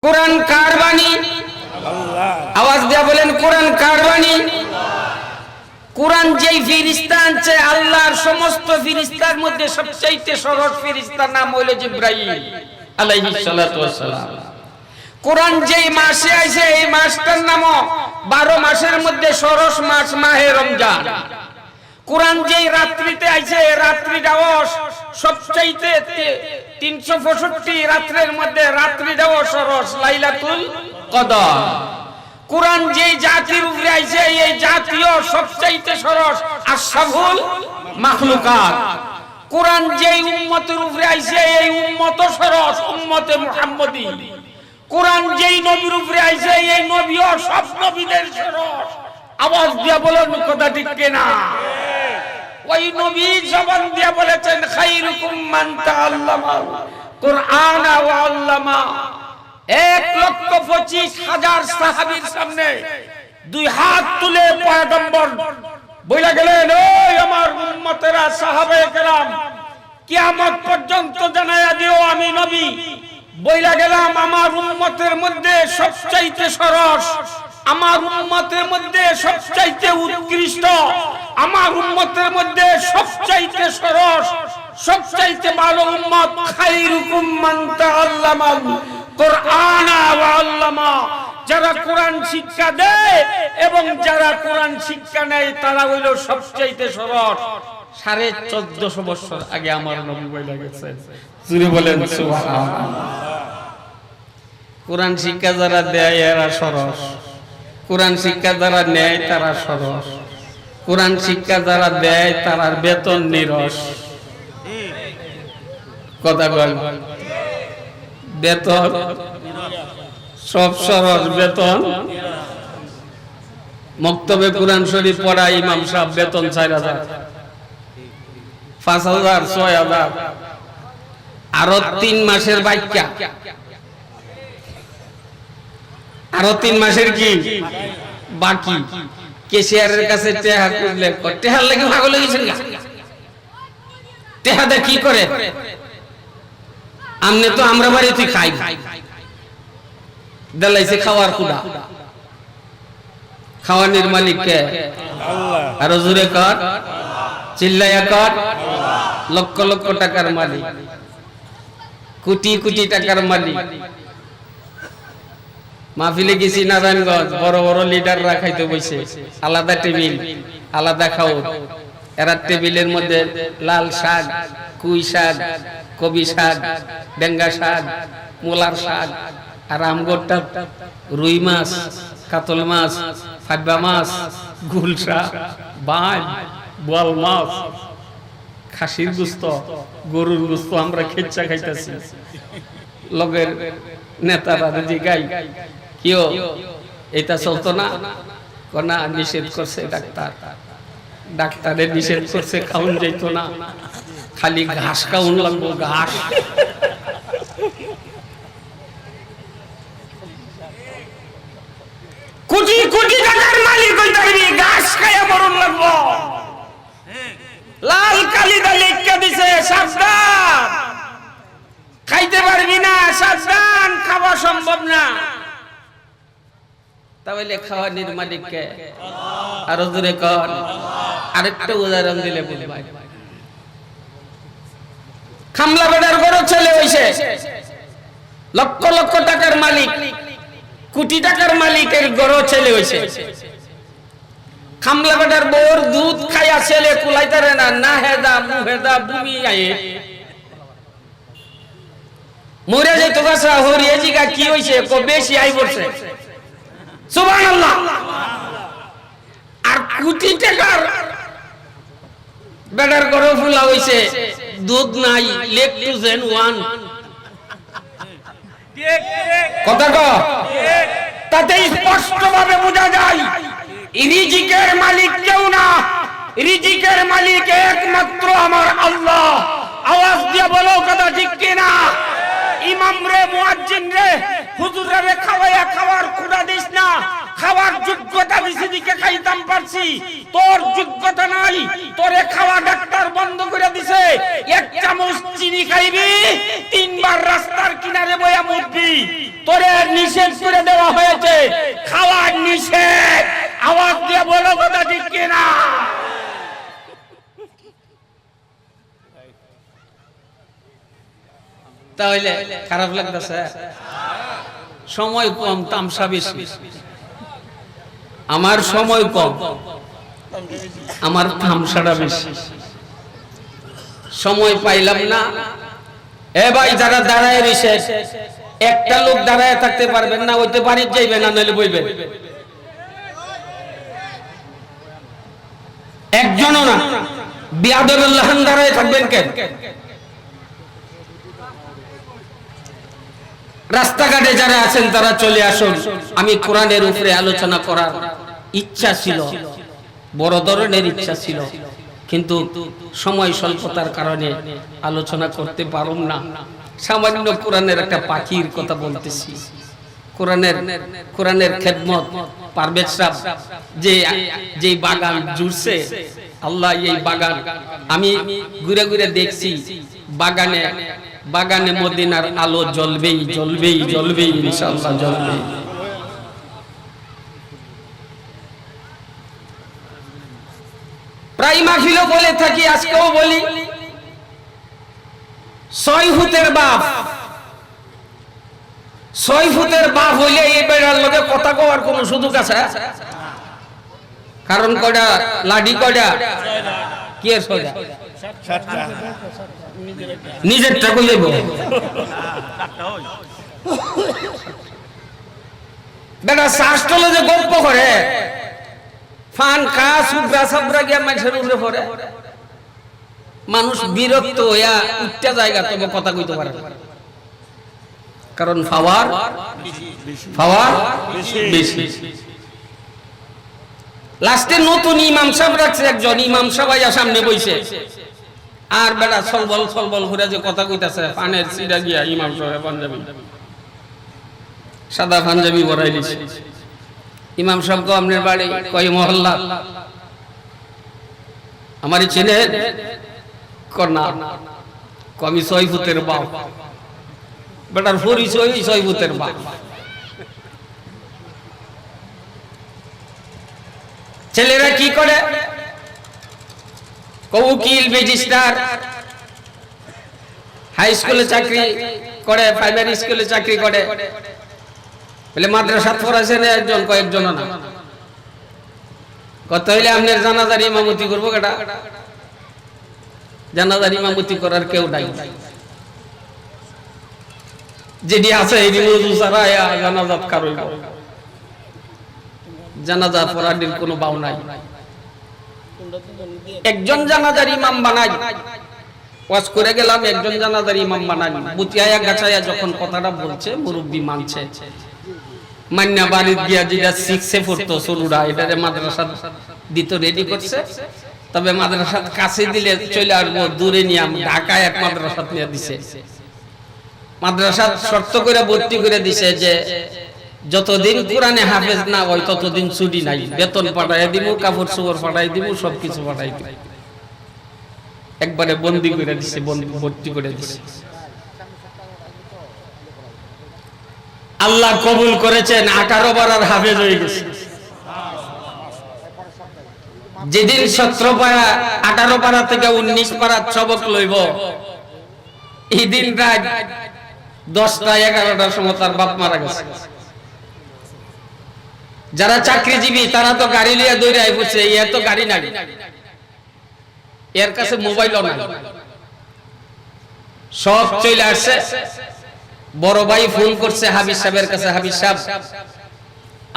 কোরআন কার বাণী? আওয়াজ দিয়া বলেন কোরআন কার বাণী? কোরআন যেই ফেরেশতা আনছে আল্লাহর সমস্ত ফেরেশতার মধ্যে সবচেয়ে সরল ফেরেশতার নাম হলো জিবরাইল আলাইহিস সালাতু ওয়াস সালাম। কোরআন যেই মাসে আইছে এই মাসটার নামও 12 মাসের মধ্যে সরস মাস মাহে রমজান। কোরআন যেই রাত্রিতে আইছে এই রাত্রিটাও সবচাইতে 365 রাত্রের মধ্যে রাত্রিটাও সরস লাইলাতুল কদর। কোরআন যেই জাতির উপরে আইছে এই জাতীয় সবচাইতে সরস আশরাফুল মাখলুকাত। কোরআন যেই উম্মতের উপরে আইছে এই উম্মত সরস উম্মতে মুহাম্মদী। কোরআন যেই নবীর উপরে আইছে এই নবীও সব নবীদের সরস। আওয়াজ দিয়া বলেন কথা ঠিক কিনা? ওই নবী জবান দিয়া বলেছেন খায়রুকুম মান তাআল্লামাল কুরআনা ওয়া আল্লামা। 1,25,000 সাহাবীর সামনে 2 হাত তুলে পয়গম্বর বইলা গেলেন, ওই আমার উম্মতেরা সাহাবায়ে কেরাম কিয়ামত পর্যন্ত জানায়া দিও আমি নবী বইলা গেলাম আমার উম্মতের মধ্যে সবচাইতে সরস, আমার উম্মতের মধ্যে সবচাইতে উৎকৃষ্ট, আমার উম্মতের মধ্যে সবচাইতে সরস সবচাইতে ভালো উম্মত খায়রুকুম মান তাআল্লামাল কুরআনা ওয়া আল্লামা। যারা কোরআন শিক্ষা দেয় এবং যারা কোরআন শিক্ষা নেয় তারা হইল সবচাইতে সরস। 1450 বছর আগে আমার নবী বইলা গেছেন। জুরে বলেন সুবহানাল্লাহ। কোরআন শিক্ষা যারা দেয় এরা সরস, কোরআন শিক্ষা যারা নেয় তারা সরস, কোরআন শিক্ষা যারা দেয় তার বেতন নিরস। কথা বল, বেতন সব সরস, বেতন। মক্তবে কোরআন শরীফ পড়া ইমাম সাহেব বেতন 4,000, 5,000, 6,000। আরো 3 মাসের বাক্যা, আরো 3 মাসের কি বাকি। কেশিয়ারের কাছে টেহা করলে টেহার লাগে পাগল হয়ে গেছেন। টেহাদা কি করে? আমনে তো আমরা বাড়িতে খাই, দেলাইছে খাওয়ার কুড়া। খাওয়ানির মালিক কে? আল্লাহ। আরো জোরে কর, চিল্লায়া কর। লক্ষ লক্ষ টাকার মালিক, কোটি কোটি টাকার মালিক। মাহফিলে গেছি নারায়ণগঞ্জ, বড় বড় লিডাররা খাইতে বসে, আলাদা টেবিল আলাদা খাওয়া। এরা টেবিলের মধ্যে লাল শাক, কুই শাক, কবি শাক, বেঙ্গা শাক, মোলার শাক, আর আমগরটা রুই মাছ, কাতল মাছ, ফাব্বা মাছ, গুলশা, বাঁশ, বোয়াল মাছ, খাসির গোস্ত, গরুর গোস্ত আমরা খেচ্চা খাইতেছি। লগের নেতারা যদি গাই কিও এটা চলতো না, কোনা নিষেধ করছে ডাক্তার, ডাক্তারে নিষেধ করছে খাউন যাইতো না, খালি ঘাস খাউন লাগবো, ঘাস। কোটি কোটি টাকার মালিক হইতে পারবি, ঘাস খাইয়া মরণ লাগবো। লাল কালিদা লিখে দিছে সাবধান, খাইতে পারবি না, সাবধান, খাওয়া সম্ভব না। তাহলে খাওয়ানির মালিক কে? আরো জোরে কর। আরেকটা উদাহরণ দিলে বুঝবাই। খামলা বেটার বড় ছেলে হইছে লক্ষ লক্ষ টাকার মালিক, কোটি টাকার মালিকের বড় ছেলে হইছে। খামলা বেটার বউর দুধ খাইয়া ছেলে কুলাইতারে না, না হেদা মুহেদা বুমি আয়ে মরে যাইত। গাছা হরিয়ে জিগা কি হইছে? কো বেশি আই পড়ছে। সুবহানাল্লাহ। আর কোটি টাকার বেটার গরো ফুলা হইছে, দুধ নাই, লেকটোজেন 1। কথা কো, তাতে স্পষ্ট ভাবে বোঝা যায় রিজিকের মালিক কেউ না, রিজিকের মালিক একমাত্র আমার আল্লাহ। আওয়াজ দিয়ে বলো কথা ঠিক কিনা? ইমাম রে, মুয়াজ্জিন রে, হুজুর রে খাওয়ায়া খাওয়ার খুঁড়া দিস না। খাওয়ার যোগ্যতা দিছি দিকে খাইতাম পারছি, তোর যোগ্যতা নাই, তোরে খাওয়া ডাক্তার বন্ধ করে দিছে। 1 চামচ চিনি খাইবি, 3 বার রাস্তার কিনারে বয়া মুতবি। তোরে নিষেধ করে দেওয়া হয়েছে, খাওয়ার নিষেধ। আওয়াজ দিয়ে বলো কথা ঠিক কিনা? তাহলে খারাপ লাগতেছে? সময় কম, তামসা বেশি। আমার সময় কম, আমার তামসাটা বেশি। সময় পাইলাম না। এ ভাই, যারা দাঁড়ায় রয়েছে, একটা লোক দাঁড়ায় থাকতে পারবেন না, ওইতে বাড়ি যাইবে না, নইলে বইবেন। একজনও না, বিয়াদুল্লাহ দাঁড়ায় থাকবেন কেন? রাস্তাঘাটে যারা আছেন তারা চলে আসুন। আমি কোরআনের উপরে আলোচনা করার ইচ্ছা ছিল, বড় ধরনের ইচ্ছা ছিল, কিন্তু সময় স্বল্পতার কারণে আলোচনা করতে পারুম না। সামান্য কোরআনের একটা পাখির কথা বলতেছি। কোরআনের খেদমত পারভেজ সাহেব যে বাগান জুড়ছে, আল্লাহ এই বাগান আমি ঘুরে ঘুরে দেখছি, বাগানে মদিনার আলো জ্বলবেই জ্বলবেই জ্বলবেই, ইনশাআল্লাহ জ্বলবে। প্রায় মাহফিলও বলে থাকি, আজকেও বলি, 6 ফুটের বাপ, 6 ফুটের বাপ হইলে এই বেড়ার লোকে কথা কওয়ার কোন সুযোগ আছে? কারণ কয়টা লাঠি, কয়টা কি এর সোজা নিজেরটা কই যাইব। বেটা শাস্ত্রলে যে গল্প করে, ফান খা সুবরা সাবরা গিয়া মানুষের উপরে পড়ে, মানুষ বিরক্ত হইয়া উচ্চা জায়গা তবে কথা কইতে পারে, কারণ পাওয়ার বেশি। লাস্টে নতুন ইমাম সাহেব রাখছে, একজন ইমাম সাহেব সামনে বইছে, আর বেটা সলবল ঘুরে যে কথা কইতাছে, পানের সিডা গিয়া ইমাম সাহেব পাঞ্জাবি, সাদা পাঞ্জাবি পরাই দিছে। ইমাম সাহেব কো আপনার বাড়ি? কই মহল্লা। আমারই চেনে? না। আমি 6 ফুটের বাপ। বেটার পরিচয় 6 ফুটের বাপ। ছেলেরা কি করে? উকিল, ম্যাজিস্ট্রেট, হাই স্কুলে চাকরি করে, প্রাইমারি স্কুলে চাকরি করে, বলে মাদ্রাসা পড়াছেন একজন, কয়েকজন না। কত হইলে আপনার জানাজার ইমামতি করবো? কেটা জানাজার ইমামতি করার কেউ নাই, যেটি আছে জানাজাত কারো জানাজা পড়ার কোনো বাউ নাই। একজন জানাজার ইমাম বানাই, ওয়াজ করে গেলাম, একজন জানাজার ইমাম বানাই, বুতিয়ায়া গাছায়া যখন কথাটা বলছে, মুরব্বী মানছে, মান্না বাড়ি গিয়া যেটা শিখছে পড়তো সরুরা, এটারে মাদ্রাসা দিত, রেডি করছে। তবে মাদ্রাসার কাছে দিলে চলে আসবো, দূরে নিয়ে ঢাকায় এক মাদ্রাসা নিয়ে দিছে। মাদ্রাসা শর্ত করে ভর্তি করে দিছে যে যতদিন কোরআনে হাফেজ না হয় ততদিন ছুটি নাই, বেতন পাঠাই দিব, কাপড় চোপড় পাঠাই দিব, সবকিছু পাঠাই দিব। একবারে বন্দি করে দিছে, ভর্তি করে দিছে। আল্লাহ কবুল করেছেন, 18 পারার হাফেজ হয়ে গেছে। যেদিন 17 পারা, 18 পারা থেকে 19 পারার সবক লইব, এই দিন রাত 10টা 11টার সময় তার বাপ মারা গেছে। যারা চাকরিজীবী তারা তো গাড়ি লিয়ে দৌড়ে আই পড়ছে, এর তো গাড়ি নাই, এর কাছে মোবাইলও নাই, সব চলে আসছে। বড় ভাই ফোন করছে হাবিব সাহেবের কাছে, হাবিব সাহেব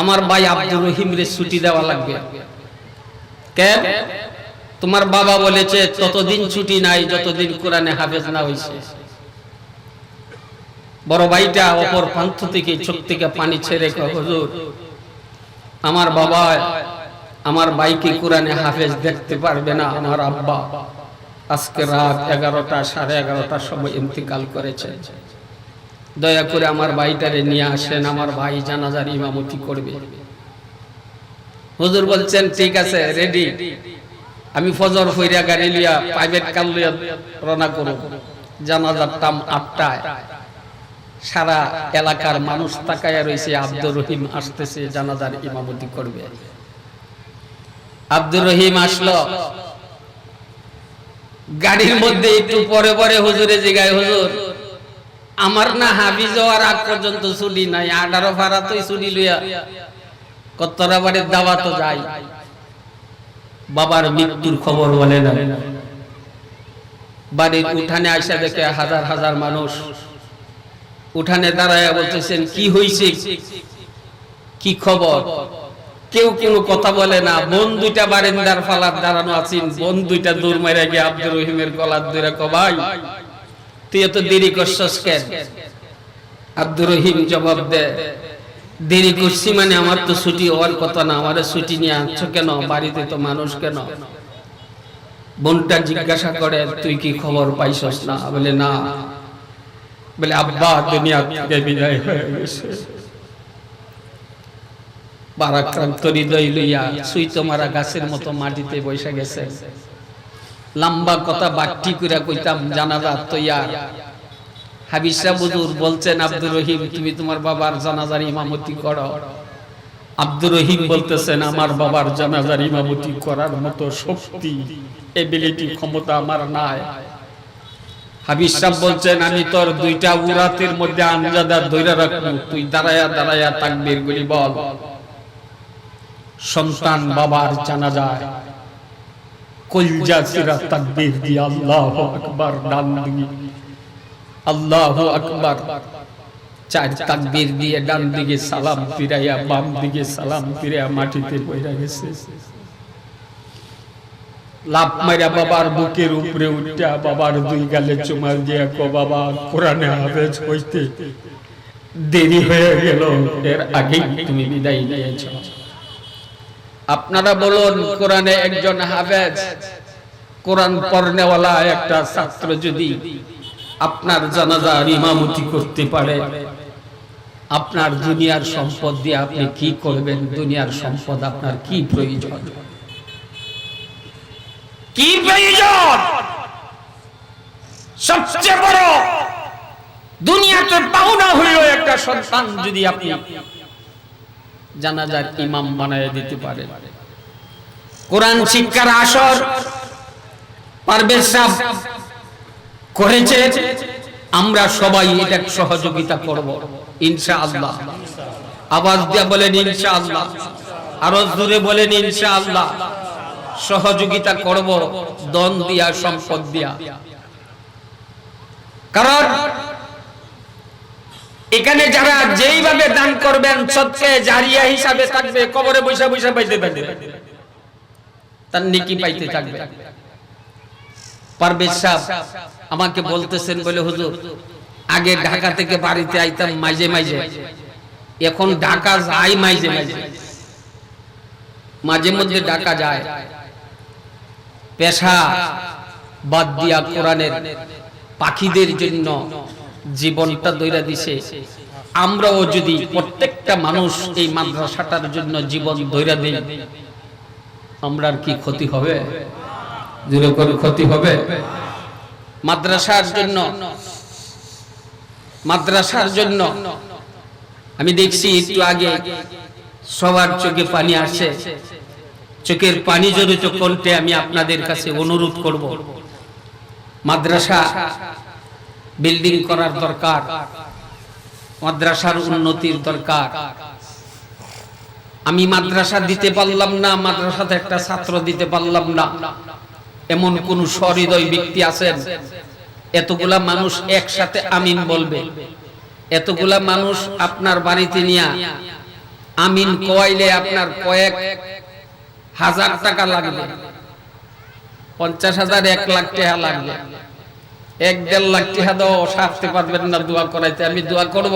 আমার ভাই আব্দুর রহিম রে ছুটি দেওয়া লাগবে। কেন? তোমার বাবা বলেছে ততদিন ছুটি নাই যতদিন কোরআনে হাফেজ না হইছে। বড় ভাইটা অপর প্রান্ত থেকে চোখ থেকে পানি ছেড়ে কয়, হুজুর আমার বাবা আমার ভাইকে কোরআনে হাফেজ দেখতে পারবে না, আমার আব্বা আজকে রাত 11টা 11:30টার সময় ইন্তেকাল করেছে, দয়া করে আমার ভাইটারে নিয়ে আসেন, আমার ভাই জানাজার ইমামতি করবে। হুজুর বলছেন ঠিক আছে, রেডি। আমি ফজর ফইরা গাড়ি লিয়া প্রাইভেট কার লিয়া রওনা করব, জানাজার টাইম 8টায়। সারা এলাকার মানুষ তাকায়া রয়েছে, আব্দুর রহিম আসতেছে, জানাজার ইমামতি করবে। আব্দুর রহিম আসলো, গাড়ির মধ্যে একটু পরে পরে হুজুরে জিগায়, হুজুর আমার না হাফিজ হওয়ার আগ পর্যন্ত ছুটি নাই, 18 ফারাতই ছুটি লইয়া কতরা বাড়ির দাওয়াত যাই, বাবার মৃত্যুর খবর বলে না। বাড়ির উঠানে আইসা দেখে হাজার হাজার মানুষ উঠানে দাঁড়ায় বলতেছেন, কি হইছে, কি খবর? কেউ কোনো কথা বলে না। বোন দুইটা বারান্দার ফালার দাঁড়ানো আছেন, বোন দুইটা দূর মেরে গিয়ে আব্দুর রহিমের গলার ধরে কয়, ভাই তুই এত দেরি করছস কেন? আব্দুর রহিম জবাব দেয়, দেরি করছি মানে আমার তো ছুটি হওয়ার কথা না, আমার ছুটি নিয়ে আনছো কেন, বাড়িতে তো মানুষ কেন? বোনটা জিজ্ঞাসা করে, তুই কি খবর পাইছস না? বলে না। বলে আব্বা দুনিয়া থেকে বিদায় হয়ে গেছে। বারাক্রান্ত হৃদয় লইয়া সুইতমারা গাছের মতো মাটিতে বসে গেছে। লম্বা কথা বাট্টি করে কইতাম, জানাজা তৈয়ার। হাবিজ সাহেব হুজুর বলছেন, আব্দুর রহিম তুমি তোমার বাবার জানাজার ইমামতি করো। আব্দুর রহিম বলতেছেন, আমার বাবার জানাজার ইমামতি করার মতো শক্তি, এবিলিটি, ক্ষমতা আমার নাই। হাবিজ সাহেব বলছেন, আমি তোর দুইটা উরাতের মধ্যে আঞ্জাদা ধইরা রাখবো, তুই দাঁড়ায়া দাঁড়ায়া তাকবীর গুলি বল। সন্তান বাবার জানাজায় কলজা সিরা তাকবীর দিয়ে আল্লাহু আকবার, ডান দিকে আল্লাহু আকবার, 4 তাকবীর দিয়ে ডান দিকে সালাম ফিরাইয়া বাম দিকে সালাম ফিরাইয়া মাটিতে পড়ে গেছে। লাভ মাইরা বাবার বুকের উপরে উঠা বাবার দুই গালে চুমা দিয়া কো, বাবা কোরআনে হাফেজ হইতে দেরি হয়ে গেল, এর আগেই তুমি বিদায় নিয়েছ। আপনারা বলুন, কোরআনে একজন হাফেজ, কোরআন পড়নেওয়ালা একটা ছাত্র যদি আপনার জানাজার ইমামতি করতে পারে, আপনার দুনিয়ার সম্পদ দিয়ে আপনি কি করবেন? দুনিয়ার সম্পদ আপনার কি প্রয়োজন? কি প্রয়োজন? সবচেয়ে বড় দুনিয়াতে পাওনা হইল একটা সন্তান যদি আপনি জানাজার ইমাম বানায় দিতে পারেন। কোরআন শিক্ষার আসর পারভেজ সাহেব করেছে, আমরা সবাই এটা সহযোগিতা করব ইনশাআল্লাহ। আওয়াজ দিয়ে বলেন ইনশাআল্লাহ, আরো জোরে বলেন ইনশাআল্লাহ। সহযোগিতা করব ধন দিয়া, সম্পদ দিয়া। কারণ এখানে যারা যেইভাবে দান করবেন সদকা জারিয়া হিসাবে থাকবে, কবরে বৈশা বৈশা পাইতে থাকবে, তার নেকি পাইতে থাকবে। পারভেজ সাহেব আমাকে বলতেছেন, বলে হুজুর আগে ঢাকা থেকে বাড়িতে আইতাম মাঝে মাঝে, এখন ঢাকা যাই মাঝে মাঝে, মাঝে মধ্যে ঢাকা যায়। পেশা বাদ দিয়া কোরআনের পাখিদের জন্য জীবনটা দইরা দিছে। আমরাও যদি প্রত্যেকটা মানুষ এই মাদ্রাসাটার জন্য জীবন দইরা দিই, আমরার কি ক্ষতি হবে? জোরে করে ক্ষতি হবে? মাদ্রাসার জন্য আমি দেখছি একটু আগে সবার চোখে পানি আসছে। চোখের পানি জড়িত কণ্ঠে আমি আপনাদের কাছে অনুরোধ করব, মাদ্রাসা বিল্ডিং করার দরকার, মাদ্রাসার উন্নতির দরকার। আমি মাদ্রাসা দিতে পারলাম না, মাদ্রাসাতে একটা ছাত্র দিতে পারলাম না, এমন কোন সহৃদয় ব্যক্তি আছেন? এতগুলা মানুষ একসাথে আমিন বলবে, এতগুলা মানুষ আপনার বাড়িতে নিয়ে আমিন কোয়াইলে আপনার কয়েক হাজার টাকা লাগবে, 50,000 1 লাখ টাকা লাগবে। 1-1.5 লাখ টাকা দাও সারতে পারবেন না দোয়া করাইতে। আমি দোয়া করব